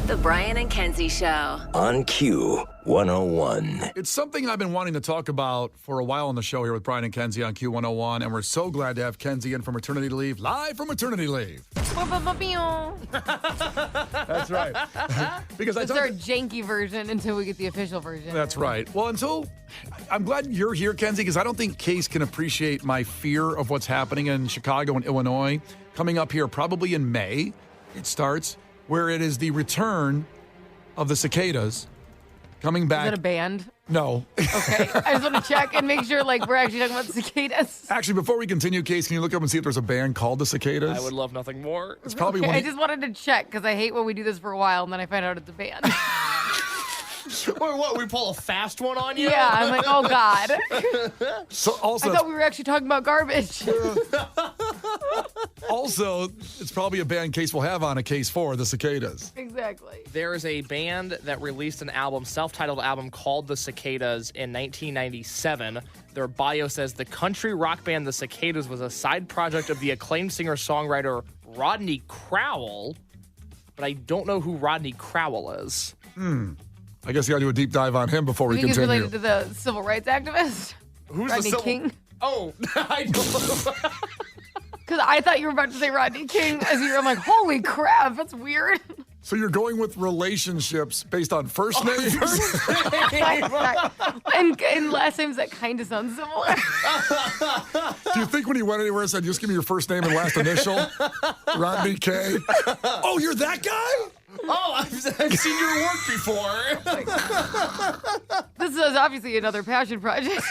The Brian and Kenzie Show. On Q101. It's something I've been wanting to talk about for a while on the show here with Brian and Kenzie on Q101, and we're so glad to have Kenzie in from maternity leave, live from maternity leave. That's right. Because That's our janky version until we get the official version. That's right. Well, I'm glad you're here, Kenzie, because I don't think Case can appreciate my fear of what's happening in Chicago and Illinois. Coming up here probably in May, it starts, where it is the return of the cicadas coming back. Is it a band? No. Okay. I just want to check and make sure we're actually talking about cicadas. Actually, before we continue, Case, can you look up and see if there's a band called the Cicadas? I would love nothing more. It's probably I just wanted to check because I hate when we do this for a while and then I find out it's a band. What, we pull a fast one on you? Yeah, I'm like, oh, God. So also, I thought we were actually talking about garbage. Also, it's probably a band Case will have on a Case for the Cicadas. Exactly. There is a band that released an album, self-titled album, called The Cicadas in 1997. Their bio says the country rock band The Cicadas was a side project of the acclaimed singer-songwriter Rodney Crowell, but I don't know who Rodney Crowell is. I guess you got to do a deep dive on him before we You think he's continue. related to the civil rights activist? Who's Rodney the civil... King? Oh, I don't know. Because I thought you were about to say Rodney King. I'm like, holy crap, that's weird. So you're going with relationships based on first names? and last names that kind of sound similar. Do you think when he went anywhere and said, just give me your first name and last initial? Rodney K. Oh, you're that guy? Oh, I've seen your work before. This is obviously another passion project.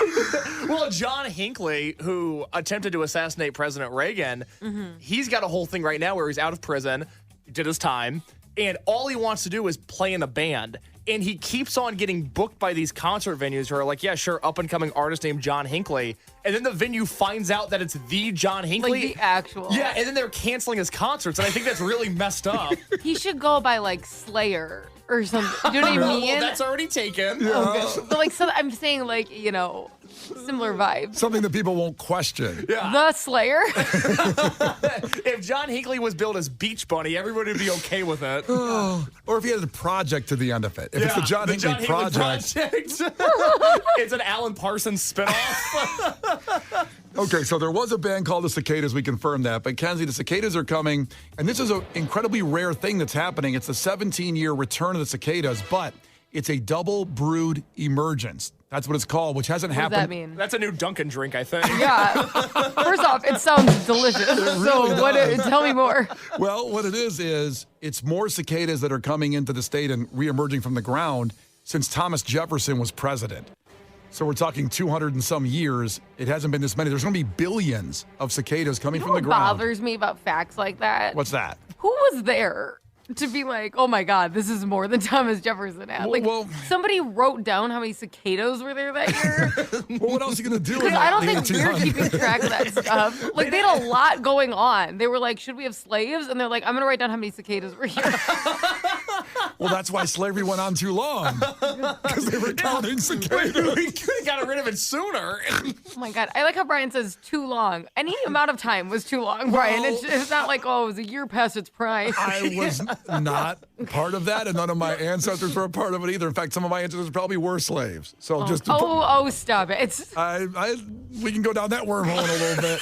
Well, John Hinckley, who attempted to assassinate President Reagan, he's got a whole thing right now where he's out of prison, did his time, and all he wants to do is play in a band. And he keeps on getting booked by these concert venues who are like, yeah, sure, up-and-coming artist named John Hinckley. And then the venue finds out that it's the John Hinckley. Like the actual. Yeah, and then they're canceling his concerts, and I think that's really messed up. He should go by, Slayer or something. Do you know what I mean? Well, that's already taken. Yeah. Okay. But, I'm saying, similar vibes. Something that people won't question. Yeah. The Slayer? If John Hinckley was billed as Beach Bunny, everybody would be okay with it. Or if he had a project to the end of it. If it's the John Hinckley project. It's an Alan Parsons spinoff. Okay, so there was a band called the Cicadas. We confirmed that. But Kenzie, the Cicadas are coming, and this is an incredibly rare thing that's happening. It's the 17-year return of the Cicadas, but it's a double brewed emergence. That's what it's called, which hasn't happened. What does that mean? That's a new Dunkin' drink, I think. Yeah. First off, it sounds delicious. Tell me more. Well, what it is it's more cicadas that are coming into the state and reemerging from the ground since Thomas Jefferson was president. So we're talking 200 and some years. It hasn't been this many. There's going to be billions of cicadas coming from the ground. What bothers me about facts like that? What's that? Who was there to be like, oh my God, this is more than Thomas Jefferson had? Somebody wrote down how many cicadas were there that year. Well, what else are you going to do? Because I don't think we're keeping track of that stuff. They had a lot going on. They were like, should we have slaves? And they're like, I'm going to write down how many cicadas were here. Well, that's why slavery went on too long. Because they were counting cicadas. We could have gotten rid of it sooner. Oh my God. I like how Brian says too long. Any amount of time was too long, Brian. It's not like, it was a year past its prime. I was not part of that, and none of my ancestors were a part of it either. In fact, some of my ancestors probably were slaves. So Stop it. We can go down that wormhole in a little bit.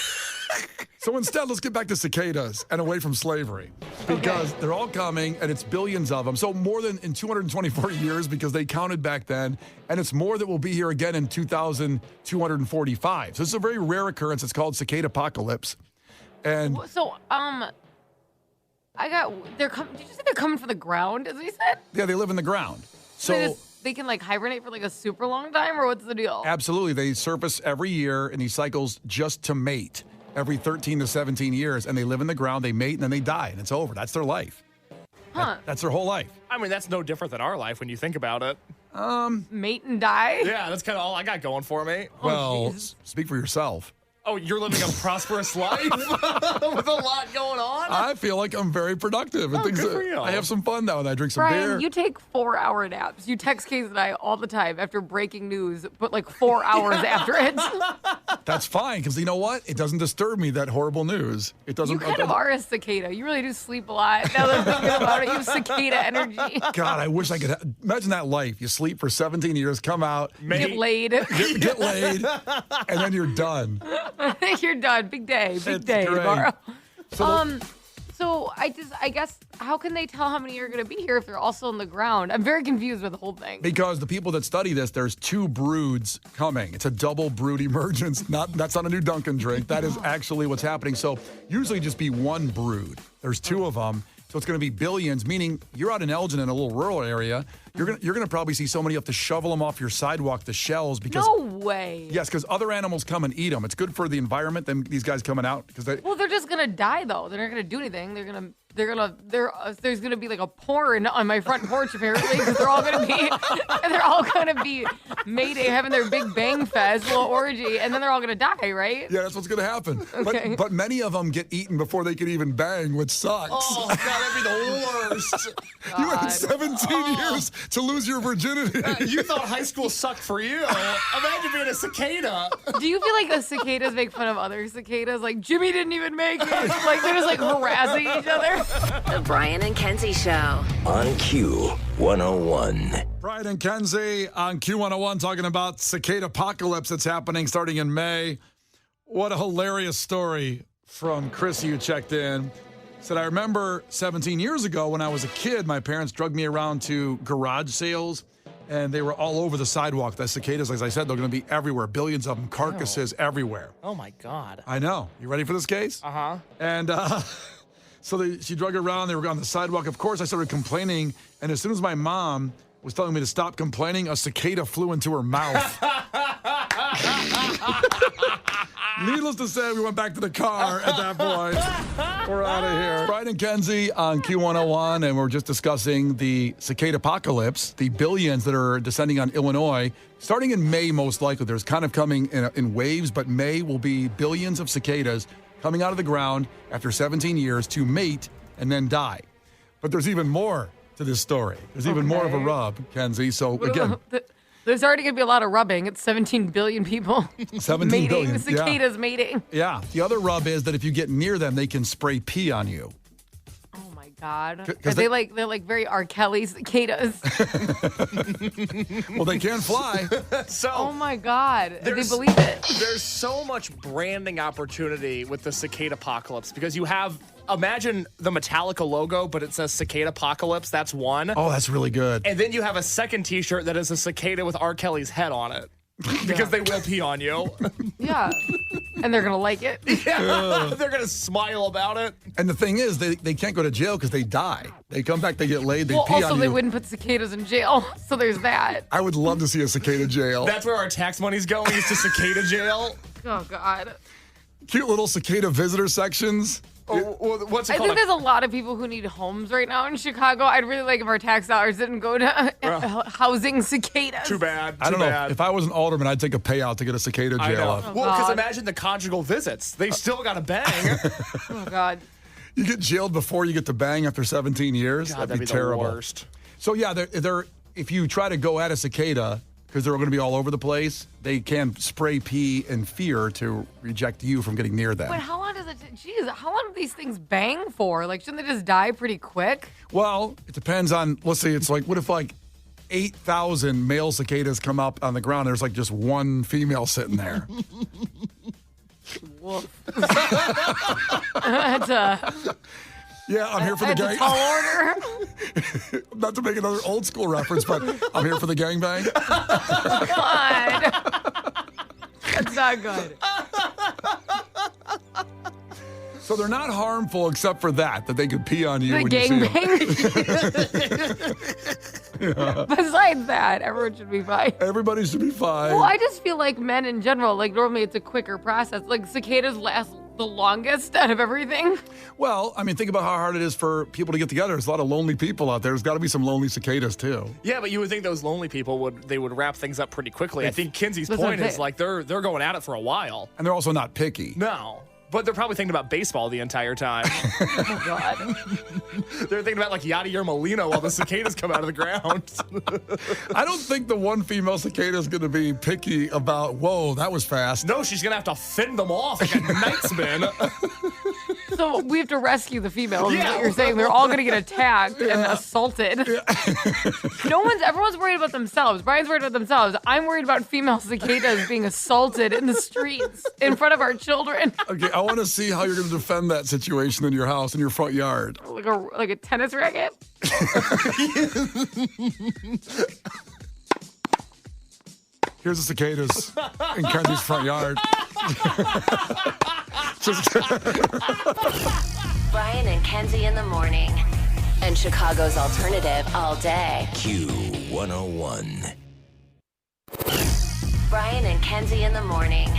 So instead, let's get back to cicadas and away from slavery because they're all coming and it's billions of them. So more than in 224 years because they counted back then, and it's more that will be here again in 2245. So this is a very rare occurrence. It's called cicada apocalypse. And so, did you say they're coming from the ground, as we said? yeah, they live in the ground. So they can hibernate for a super long time, or what's the deal? Absolutely. They surface every year in these cycles just to mate every 13 to 17 years, and they live in the ground, they mate, and then they die, and it's over. That's their life. Huh. That's their whole life. I mean, that's no different than our life when you think about it. Mate and die? Yeah, that's kind of all I got going for me. Well, speak for yourself. Oh, you're living a prosperous life with a lot going on? I feel like I'm very productive. And good for you. I have some fun now, and I drink some Brian, beer. you take 4-hour naps. You text Casey and I all the time after breaking news, but like 4 hours after it. That's fine, because you know what? It doesn't disturb me, that horrible news. It doesn't. You kind of are a cicada. You really do sleep a lot. Now that I'm thinking about it, you have cicada energy. God, I wish I could. Imagine that life. You sleep for 17 years, come out, Get laid. get laid, and then you're done. You're done. Big day. Big It's day great. tomorrow. So So I guess, how can they tell how many are going to be here if they're also on the ground? I'm very confused with the whole thing. Because the people that study this, there's 2 broods coming. It's a double brood emergence. That's not a new Dunkin' drink. That is actually what's happening. So usually just be 1 brood. There's 2 of them. So it's going to be billions, meaning you're out in Elgin in a little rural area. You're gonna probably see somebody you have to shovel them off your sidewalk, the shells, because No way. yes, because other animals come and eat them. It's good for the environment. These guys coming out because they. Well, they're just gonna die though. They're not gonna do anything. There's gonna be like a porn on my front porch apparently because they're all gonna be mating, having their Big Bang Fest, little orgy, and then they're all gonna die, right? Yeah, that's what's going to happen. Okay. But many of them get eaten before they can even bang, which sucks. Oh, God, that'd be the worst. You had 17 years to lose your virginity. You thought high school sucked for you. Imagine being a cicada. Do you feel like the cicadas make fun of other cicadas? Like Jimmy didn't even make it. Like they're just like harassing each other. The Brian and Kenzie Show. On Q101. Brian and Kenzie on Q101 talking about cicada apocalypse that's happening starting in May. What a hilarious story from Chrissy who checked in. Said, I remember 17 years ago when I was a kid, my parents drugged me around to garage sales, and they were all over the sidewalk. The cicadas, as I said, they're going to be everywhere. Billions of them, carcasses everywhere. Oh, my God. I know. You ready for this case? Uh-huh. And so she drug her around. They were on the sidewalk. Of course, I started complaining, and as soon as my mom was telling me to stop complaining, a cicada flew into her mouth. Needless to say, we went back to the car at that point. We're out of here. Brian and Kenzie on Q101, and we're just discussing the cicada apocalypse, the billions that are descending on Illinois, starting in May most likely. There's kind of coming in waves, but May will be billions of cicadas coming out of the ground after 17 years to mate and then die. But there's even more to this story. There's even more of a rub, Kenzie. So again, there's already going to be a lot of rubbing. It's 17 billion people 17 mating. billion. The cicadas mating. Yeah. The other rub is that if you get near them, they can spray pee on you. Oh my God. 'Cause They're like very R. Kelly cicadas. Well, they can fly. So, Oh my God. They There's- believe it. there's so much branding opportunity with the cicada apocalypse because you have, imagine the Metallica logo, but it says cicada apocalypse. That's one. Oh, that's really good. And then you have a second t-shirt that is a cicada with R. Kelly's head on it. Because they will pee on you. Yeah. And they're going to like it. Yeah. They're going to smile about it. And the thing is, they can't go to jail because they die. They come back, they get laid, they Well, pee also, on they you. wouldn't put cicadas in jail. So there's that. I would love to see a cicada jail. That's where our tax money's going, is to cicada jail. Oh, God. Cute little cicada visitor sections. Or, what's it I called? think there's a lot of people who need homes right now in Chicago. I'd really like if our tax dollars didn't go to housing cicadas. Too bad. I don't too know. bad. If I was an alderman, I'd take a payout to get a cicada I jail know. up. Well, because God. imagine the conjugal visits. They still got to bang. Oh, God. You get jailed before you get to bang after 17 years. God, that'd be the terrible. worst. So yeah, they're if you try to go at a cicada, because they're going to be all over the place, they can spray pee in fear to reject you from getting near them. But how long does it? Geez, how long do these things bang for? Like, shouldn't they just die pretty quick? Well, it depends on, let's say it's like, what if like 8,000 male cicadas come up on the ground, there's like just one female sitting there. Woof. That's Yeah, I'm here for the that's a gang. tall order. Not to make another old school reference, but I'm here for the gangbang. God. That's not good. So they're not harmful except for that they could pee on you The when you see them. gangbang. Besides that, everyone should be fine. Everybody should be fine. Well, I just feel like men in general, like normally it's a quicker process. Like cicadas last the longest out of everything. Well, I mean, think about how hard it is for people to get together. There's a lot of lonely people out there. There's got to be some lonely cicadas, too. Yeah, but you would think those lonely people would wrap things up pretty quickly. I think Kenzie's That's point what I'm is like they're going at it for a while. And they're also not picky. No. But they're probably thinking about baseball the entire time. Oh, God. They're thinking about like Yadier Molina while the cicadas come out of the ground. I don't think the one female cicada is going to be picky about, whoa, that was fast. No, she's going to have to fend them off like a knightsman. So we have to rescue the females. Is Yeah. what you're saying. They're all going to get attacked and assaulted. Everyone's worried about themselves. Brian's worried about themselves. I'm worried about female cicadas being assaulted in the streets in front of our children. Okay, I want to see how you're going to defend that situation in your house, in your front yard. Like a tennis racket. Here's the cicadas in Kenzie's front yard. Brian and Kenzie in the morning. And Chicago's alternative all day. Q101. Brian and Kenzie in the morning.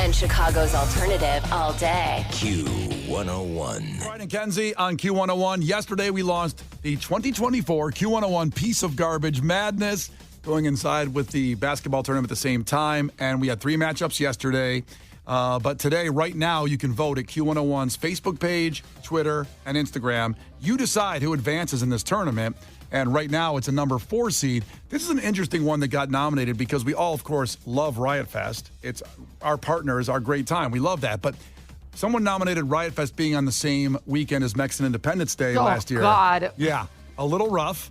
And Chicago's alternative all day. Q101. Brian and Kenzie on Q101. Yesterday, we launched the 2024 Q101 Piece of Garbage Madness, going inside with the basketball tournament at the same time. And we had 3 matchups yesterday. But today, right now, you can vote at Q101's Facebook page, Twitter, and Instagram. You decide who advances in this tournament. And right now, it's a number 4 seed. This is an interesting one that got nominated because we all, of course, love Riot Fest. It's our partners, our great time. We love that. But someone nominated Riot Fest being on the same weekend as Mexican Independence Day last year. Oh, God. Yeah. A little rough.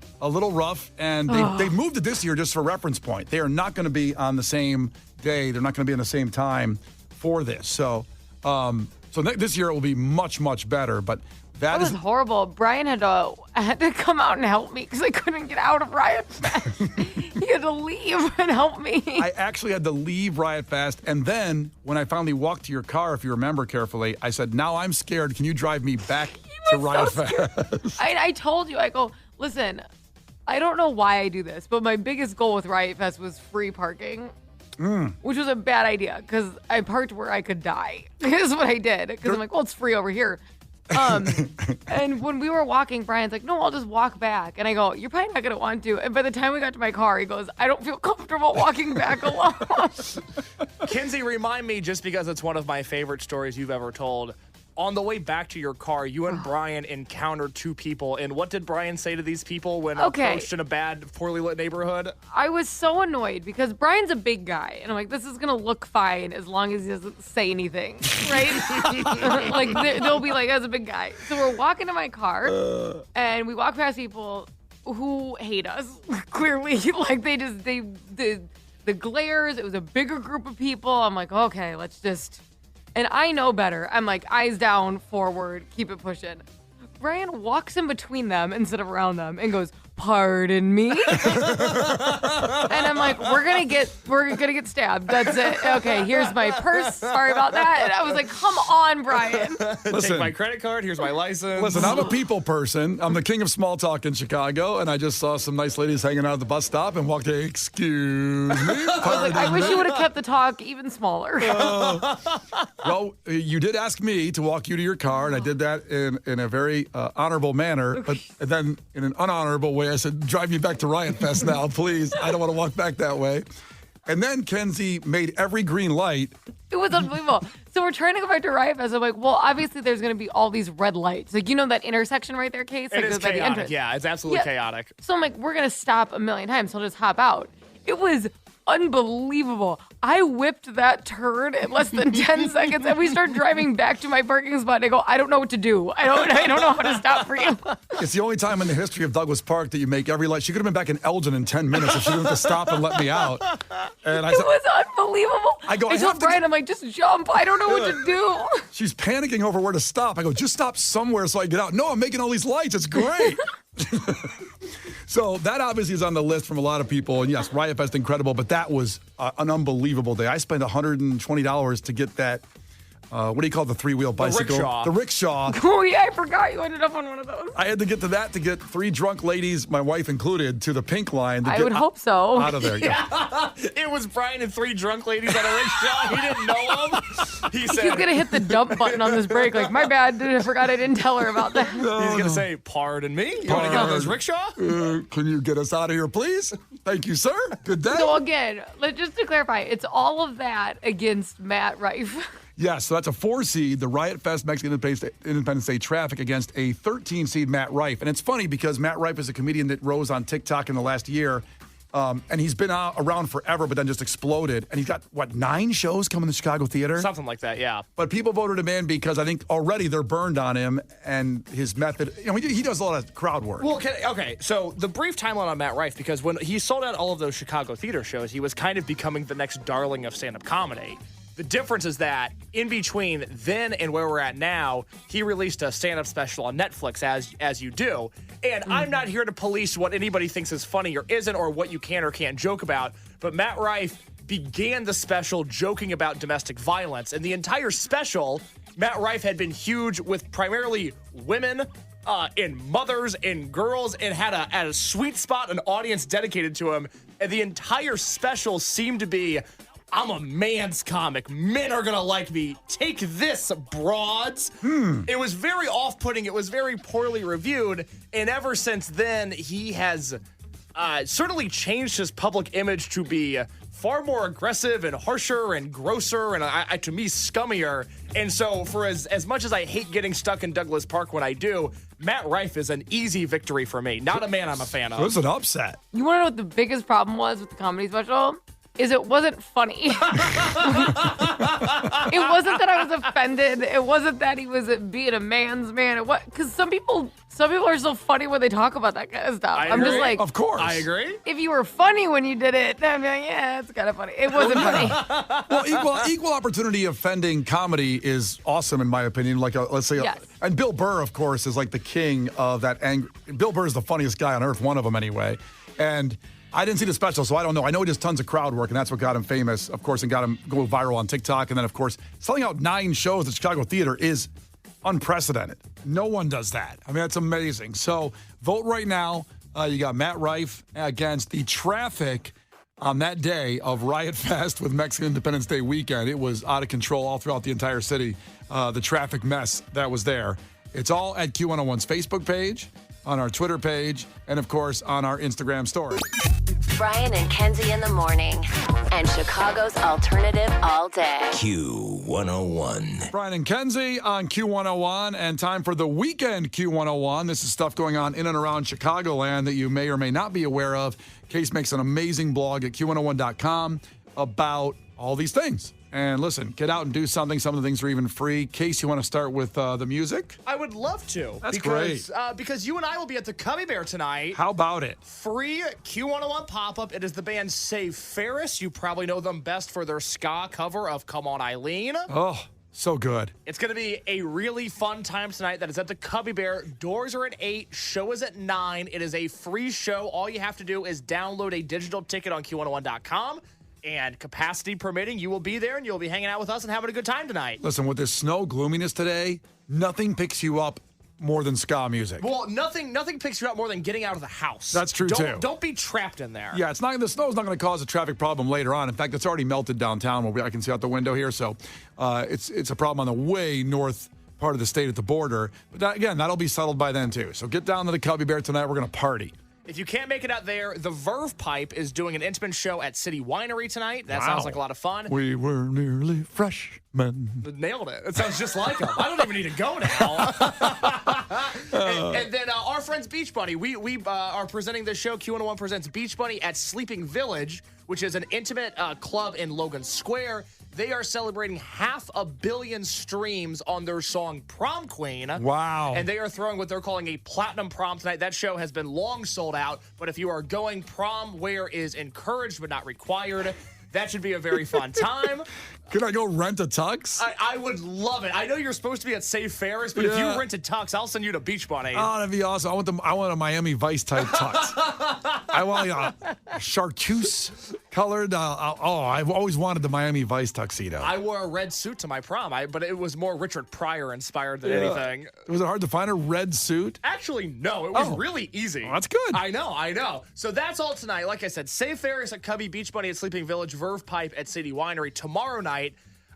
And they moved it this year just for reference point. They are not going to be on the same day. They're not going to be on the same time for this. So this year it will be much, much better. But That was horrible. Brian had to come out and help me because I couldn't get out of Riot Fest. He had to leave and help me. I actually had to leave Riot Fest, and then when I finally walked to your car, if you remember carefully, I said, now I'm scared. Can you drive me back to Riot Fest? I told you, I go, listen, I don't know why I do this, but my biggest goal with Riot Fest was free parking. Which was a bad idea because I parked where I could die. Is what I did because I'm like, well, it's free over here. And when we were walking, Brian's like, no, I'll just walk back. And I go, you're probably not going to want to. And by the time we got to my car, he goes, I don't feel comfortable walking back alone. Kenzie, remind me, just because it's one of my favorite stories you've ever told. On the way back to your car, you and Brian encountered 2 people. And what did Brian say to these people when approached in a bad, poorly lit neighborhood? I was so annoyed because Brian's a big guy. And I'm like, this is going to look fine as long as he doesn't say anything, right? Like, they'll be like, that's a big guy. So we're walking to my car, and we walk past people who hate us, clearly. Like, the glares, it was a bigger group of people. I'm like, okay, let's just... And I know better. I'm like, eyes down, forward, keep it pushing. Brian walks in between them instead of around them and goes, pardon me? And I'm like, we're gonna get stabbed. That's it. Okay, here's my purse. Sorry about that. And I was like, come on, Brian. Take my credit card. Here's my license. Listen, I'm a people person. I'm the king of small talk in Chicago, and I just saw some nice ladies hanging out at the bus stop and walked in, excuse me. I was like, I wish you would have kept the talk even smaller. Well, you did ask me to walk you to your car, and I did that in a very honorable manner. But then in an unhonorable way, I said, drive me back to Riot Fest now, please. I don't want to walk back that way. And then Kenzie made every green light. It was unbelievable. So we're trying to go back to Riot Fest. I'm like, well, obviously there's going to be all these red lights. Like, you know that intersection right there, Case? Like, It is by the chaotic. entrance. Yeah, it's absolutely chaotic. So I'm like, we're going to stop a million times. So I'll just hop out. It was unbelievable. I whipped that turn in less than 10 seconds, and we start driving back to my parking spot. And I go, I don't know what to do. I don't know how to stop for you. It's the only time in the history of Douglas Park that you make every light. She could have been back in Elgin in 10 minutes if she didn't have to stop and let me out. And I It said, was unbelievable. I go, I I have told to Brian, I'm like, just jump. I don't know what to do. she's panicking over where to stop. I go, just stop somewhere so I get out. No, I'm making all these lights. It's great. So that obviously is on the list from a lot of people. And yes, Riot Fest, incredible. But that was an unbelievable day. I spent $120 to get that what do you call the three-wheel bicycle? rickshaw. The rickshaw. Oh, yeah, I forgot you ended up on one of those. I had to get to that to get 3 drunk ladies, my wife included, to the pink line. To I get would hope so. Out of there. Yeah. It was Brian and 3 drunk ladies on a rickshaw. He didn't know them. He said, He's going to hit the dump button on this break. Like, my bad. I forgot I didn't tell her about that. he's going to say, pardon me? You want to get on this rickshaw? Can you get us out of here, please? Thank you, sir. Good day. So, again, just to clarify, it's all of that against Matt Rife. Yeah, so that's a 4 seed, the Riot Fest Mexican Independence Day traffic against a 13 seed Matt Rife. And it's funny because Matt Rife is a comedian that rose on TikTok in the last year. And he's been around forever, but then just exploded. And he's got, 9 shows coming to the Chicago Theater? Something like that, yeah. But people voted him in because I think already they're burned on him and his method. He does a lot of crowd work. Well, okay, so the brief timeline on Matt Rife, because when he sold out all of those Chicago theater shows, he was kind of becoming the next darling of stand-up comedy. The difference is that in between then and where we're at now, he released a stand-up special on Netflix, as you do. And I'm not here to police what anybody thinks is funny or isn't, or what you can or can't joke about. But Matt Rife began the special joking about domestic violence. And the entire special, Matt Rife had been huge with primarily women and mothers and girls, and had a sweet spot, an audience dedicated to him. And the entire special seemed to be, I'm a man's comic. Men are going to like me. Take this, broads. It was very off-putting. It was very poorly reviewed. And ever since then, he has certainly changed his public image to be far more aggressive and harsher and grosser and, to me, scummier. And so for as much as I hate getting stuck in Douglas Park when I do, Matt Rife is an easy victory for me. Not a man I'm a fan of. It was an upset. You want to know what the biggest problem was with the comedy special? Is it wasn't funny. It wasn't that I was offended. It wasn't that he was being a man's man. Because some people are so funny when they talk about that kind of stuff. I'm just like, of course. I agree. if you were funny when you did it, then I'd be like, yeah, it's kind of funny. It wasn't funny. Well, equal opportunity offending comedy is awesome, in my opinion. Like, let's say, Yes. and Bill Burr, of course, is like the king of that anger. Bill Burr is the funniest guy on earth, one of them anyway. And I didn't see the special, so I don't know. I know he does tons of crowd work, and that's what got him famous, of course, and got him go viral on TikTok. And then, of course, selling out 9 shows at Chicago Theater is unprecedented. No one does that. I mean, that's amazing. So vote right now. You got Matt Rife against the traffic on that day of Riot Fest with Mexican Independence Day weekend. It was out of control all throughout the entire city, the traffic mess that was there. It's all at Q101's Facebook page, on our Twitter page, and, of course, on our Instagram story. Brian and Kenzie in the morning. And Chicago's alternative all day. Q101. Brian and Kenzie on Q101, and time for the weekend Q101. This is stuff going on in and around Chicagoland that you may or may not be aware of. Case makes an amazing blog at Q101.com about all these things. And listen, get out and do something. Some of the things are even free. Case, you want to start with the music? I would love to. That's great. great. Because you and I will be at the Cubby Bear tonight. How about it? Free Q101 pop-up. It is the band Save Ferris. You probably know them best for their ska cover of Come On Eileen. Oh, so good. It's going to be a really fun time tonight. That is at the Cubby Bear. Doors are at 8. Show is at 9. It is a free show. All you have to do is download a digital ticket on Q101.com. And capacity permitting, you will be there and you'll be hanging out with us and having a good time tonight. Listen, with this snow gloominess today, nothing picks you up more than ska music. Well, nothing picks you up more than getting out of the house. That's true, too. Don't be trapped in there. Yeah, the snow's not going to cause a traffic problem later on. In fact, it's already melted downtown where I can see out the window here. So it's a problem on the way north part of the state at the border. But that'll be settled by then, too. So get down to the Cubby Bear tonight. We're going to party. If you can't make it out there, the Verve Pipe is doing an intimate show at City Winery tonight. That sounds like a lot of fun. We were nearly freshmen. Nailed it. It sounds just like them. I don't even need to go now. and then our friends Beach Bunny. We are presenting this show. Q101 presents Beach Bunny at Sleeping Village, which is an intimate club in Logan Square. They are celebrating 500 million streams on their song Prom Queen. Wow. And they are throwing what they're calling a platinum prom tonight. That show has been long sold out, but if you are going, prom wear is encouraged but not required. That should be a very fun time. Can I go rent a tux? I would love it. I know you're supposed to be at Save Ferris, but if you rent a tux, I'll send you to Beach Bunny. Oh, that'd be awesome. I want a Miami Vice type tux. I want a chartreuse colored. I've always wanted the Miami Vice tuxedo. I wore a red suit to my prom, but it was more Richard Pryor inspired than anything. Was it hard to find a red suit? Actually, no. It was really easy. Well, that's good. I know. So that's all tonight. Like I said, Save Ferris at Cubby, Beach Bunny at Sleeping Village, Verve Pipe at City Winery. Tomorrow night,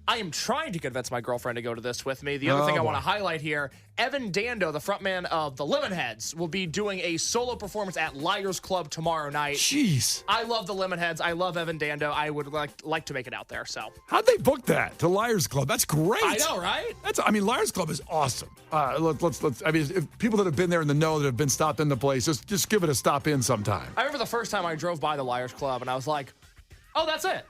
I am trying to convince my girlfriend to go to this with me. The other thing I want to highlight here, Evan Dando, the frontman of the Lemonheads, will be doing a solo performance at Liars Club tomorrow night. Jeez. I love the Lemonheads. I love Evan Dando. I would like to make it out there. So How'd they book that to Liars Club? That's great. I know, right? Liars Club is awesome. Let's. If people that have been there in the know that have been stopped in the place, just give it a stop in sometime. I remember the first time I drove by the Liars Club, and I was like, oh, that's it.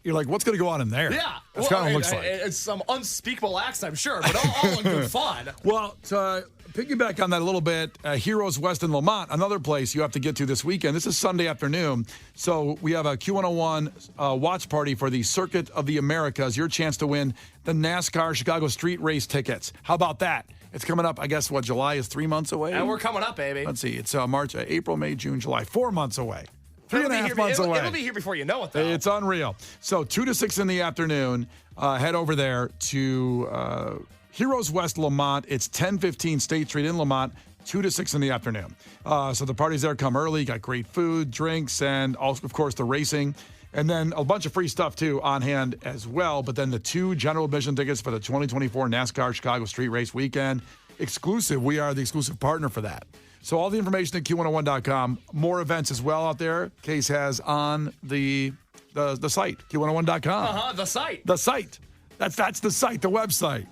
You're like, what's going to go on in there? Yeah. That's kind of what it looks like. It's some unspeakable acts, I'm sure, but all in good fun. Well, to piggyback on that a little bit, Heroes West in Lamont, another place you have to get to this weekend. This is Sunday afternoon. So we have a Q101 watch party for the Circuit of the Americas. Your chance to win the NASCAR Chicago Street Race tickets. How about that? It's coming up, I guess, July is 3 months away? And we're coming up, baby. Let's see. It's March, April, May, June, July. 4 months away. 3.5 months away. It'll be here before you know it, though. It's unreal. So 2 to 6 in the afternoon, head over there to Heroes West Lamont. It's 1015 State Street in Lamont, 2 to 6 in the afternoon. So the party's there. Come early. Got great food, drinks, and also, of course, the racing. And then a bunch of free stuff, too, on hand as well. But then the 2 general admission tickets for the 2024 NASCAR Chicago Street Race Weekend. Exclusive. We are the exclusive partner for that. So all the information at Q101.com. More events as well out there. Case has on the site, Q101.com. The site. The site. That's the site, the website.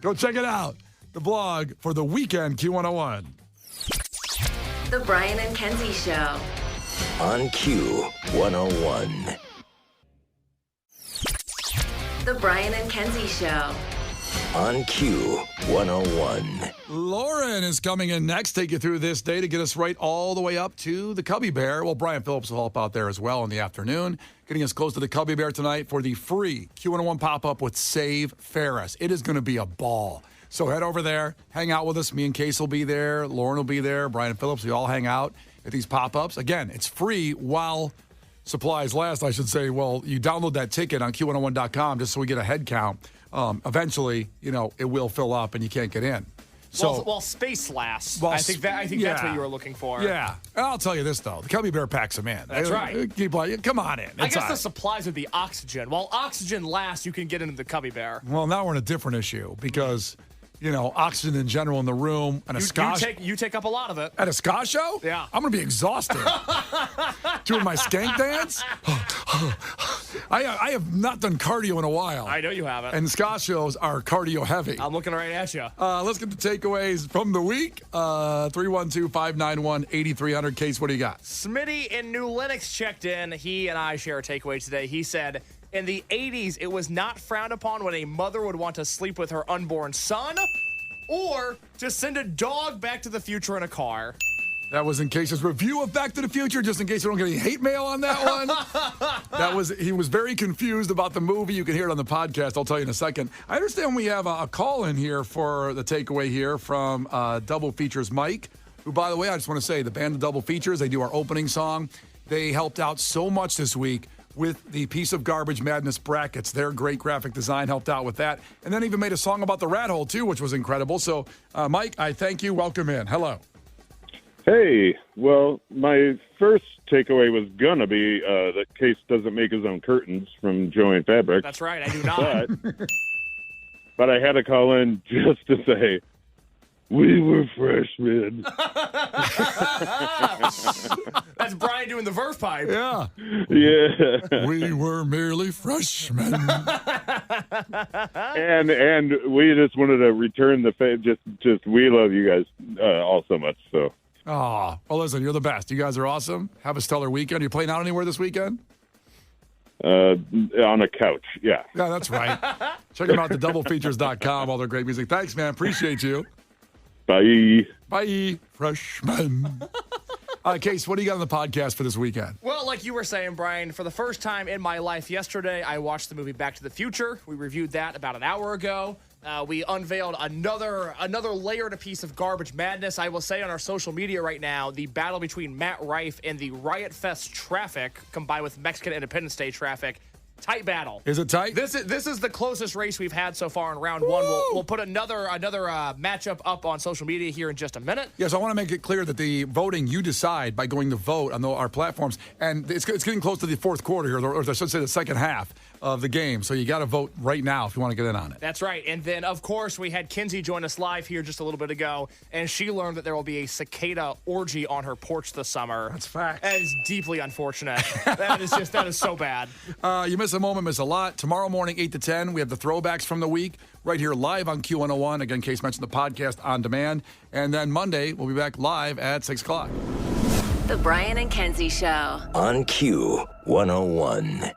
Go check it out. The blog for the weekend, Q101. The Brian and Kenzie Show. On Q101. The Brian and Kenzie Show. On Q101. Lauren is coming in next. Take you through this day to get us right all the way up to the Cubby Bear. Well, Brian Phillips will help out there as well in the afternoon, getting us close to the Cubby Bear tonight for the free Q101 pop-up with Save Ferris. It is going to be a ball. So head over there, hang out with us. Me and Case will be there. Lauren will be there. Brian Phillips, we all hang out at these pop-ups. Again, it's free while supplies last, I should say. Well, you download that ticket on Q101.com just so we get a head count. Eventually, it will fill up and you can't get in. So, while space lasts, I think that's what you were looking for. Yeah. I'll tell you this, though. The Cubby Bear packs them in. That's right. Come on in. I guess the supplies would be oxygen. While oxygen lasts, you can get into the Cubby Bear. Well, now we're in a different issue because, oxygen in general in the room and you take up a lot of it. At a ska show? Yeah. I'm going to be exhausted. Doing my skank dance? I have not done cardio in a while. I know you haven't. And ska shows are cardio heavy. I'm looking right at you. Let's get the takeaways from the week. 312-591-8300. Case, what do you got? Smitty in New Lenox checked in. He and I share a takeaway today. He said, in the 80s, it was not frowned upon when a mother would want to sleep with her unborn son or to send a dog back to the future in a car. That was in Case's review of Back to the Future, just in case we don't get any hate mail on that one. He was very confused about the movie. You can hear it on the podcast. I'll tell you in a second. I understand we have a call in here for the takeaway here from Double Features Mike, who, by the way, I just want to say, the band of Double Features, they do our opening song. They helped out so much this week with the Piece of Garbage Madness brackets. Their great graphic design helped out with that. And then even made a song about the rat hole, too, which was incredible. So, Mike, I thank you. Welcome in. Hello. Hey, well, my first takeaway was going to be that Case doesn't make his own curtains from Joanne Fabrics. That's right, I do not. But I had to call in just to say, we were freshmen. That's Brian doing the Verve Pipe. Yeah. Yeah. We were merely freshmen. And we just wanted to return the favor. Just we love you guys all so much, so. Oh, well, listen, you're the best. You guys are awesome. Have a stellar weekend. Are you playing out anywhere this weekend? On a couch, yeah. Yeah, that's right. Check them out at doublefeatures.com. All their great music. Thanks, man. Appreciate you. Bye. Bye, freshman. Case, what do you got on the podcast for this weekend? Well, like you were saying, Brian, for the first time in my life yesterday, I watched the movie Back to the Future. We reviewed that about an hour ago. we unveiled another layered piece of garbage madness. I will say on our social media right now, the battle between Matt Rife and the Riot Fest traffic combined with Mexican Independence Day traffic. Tight battle. Is it tight? This is the closest race we've had so far in round one. We'll put another matchup up on social media here in just a minute. Yes, I want to make it clear that the voting, you decide by going to vote on our platforms. And it's getting close to the fourth quarter here, or I should say the second half of the game. So you got to vote right now if you want to get in on it. That's right. And then, of course, we had Kenzie join us live here just a little bit ago, and she learned that there will be a cicada orgy on her porch this summer. That's fact. That is deeply unfortunate. that is so bad. You miss a moment, miss a lot. Tomorrow morning, 8 to 10, we have the throwbacks from the week right here live on Q101. Again, Case mentioned the podcast on demand. And then Monday, we'll be back live at 6 o'clock. The Brian and Kenzie Show. On Q101.